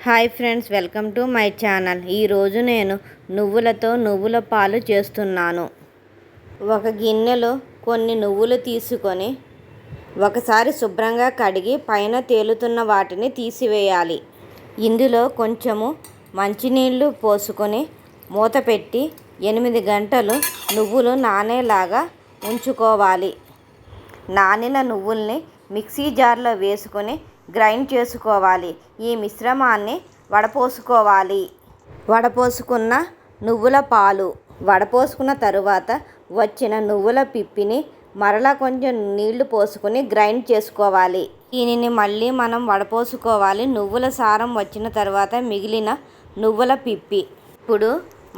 Hi friends, welcome to my channel. ఈరోజు నేను నువ్వులతో నువ్వుల పాలు చేస్తున్నాను. ఒక గిన్నెలో కొన్ని నువ్వులు తీసుకొని ఒకసారి శుభ్రంగా కడిగి పైన తేలుతున్న వాటిని తీసివేయాలి. ఇందులో కొంచెము మంచినీళ్ళు పోసుకొని మూత పెట్టి 8 గంటలు నువ్వులు నానేలాగా ఉంచుకోవాలి. నానిన నువ్వుల్ని మిక్సీ జార్లో వేసుకొని గ్రైండ్ చేసుకోవాలి. ఈ మిశ్రమాన్ని వడపోసుకోవాలి. వడపోసుకున్న నువ్వుల పాలు వడపోసుకున్న తరువాత వచ్చిన నువ్వుల పిప్పిని మరలా కొంచెం నీళ్లు పోసుకొని గ్రైండ్ చేసుకోవాలి. దీనిని మళ్ళీ మనం వడపోసుకోవాలి. నువ్వుల సారం వచ్చిన తర్వాత మిగిలిన నువ్వుల పిప్పి. ఇప్పుడు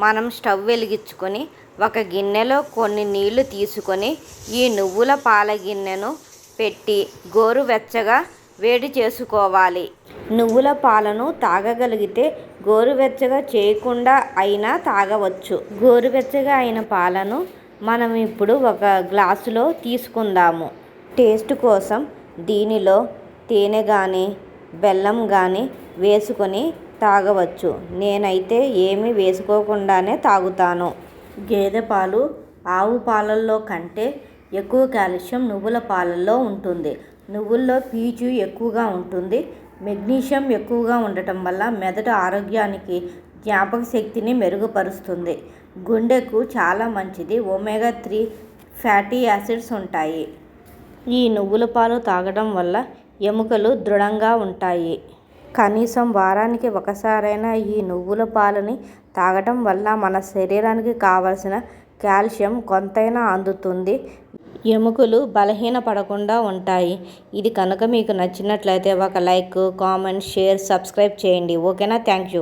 మనం స్టవ్ వెలిగించుకొని ఒక గిన్నెలో కొన్ని నీళ్లు తీసుకొని ఈ నువ్వుల పాల గిన్నెను పెట్టి గోరువెచ్చగా వేడి చేసుకోవాలి. నువ్వుల పాలను తాగగలిగితే గోరువెచ్చగా చేయకుండా అయినా తాగవచ్చు. గోరువెచ్చగా అయిన పాలను మనం ఇప్పుడు ఒక గ్లాసులో తీసుకుందాము. టేస్ట్ కోసం దీనిలో తేనె కానీ బెల్లం కానీ వేసుకొని తాగవచ్చు. నేనైతే ఏమీ వేసుకోకుండానే తాగుతాను. గేదె పాలు ఆవు పాలల్లో కంటే ఎక్కువ కాల్షియం నువ్వుల పాలల్లో ఉంటుంది. నువ్వుల్లో పీచు ఎక్కువగా ఉంటుంది. మెగ్నీషియం ఎక్కువగా ఉండటం వల్ల మెదడు ఆరోగ్యానికి, జ్ఞాపక శక్తిని మెరుగుపరుస్తుంది. గుండెకు చాలా మంచిది. ఒమేగా 3 ఫ్యాటీ యాసిడ్స్ ఉంటాయి. ఈ నువ్వుల పాలు తాగడం వల్ల ఎముకలు దృఢంగా ఉంటాయి. కనీసం వారానికి ఒకసారైనా ఈ నువ్వుల పాలని తాగటం వల్ల మన శరీరానికి కావలసిన కాల్షియం కొంతైనా అందుతుంది. ఎముకలు బలహీనపడకుండా ఉంటాయి. ఇది కనుక మీకు నచ్చినట్లయితే ఒక లైక్, కామెంట్, షేర్, సబ్స్క్రైబ్ చేయండి. ఓకేనా? Thank you.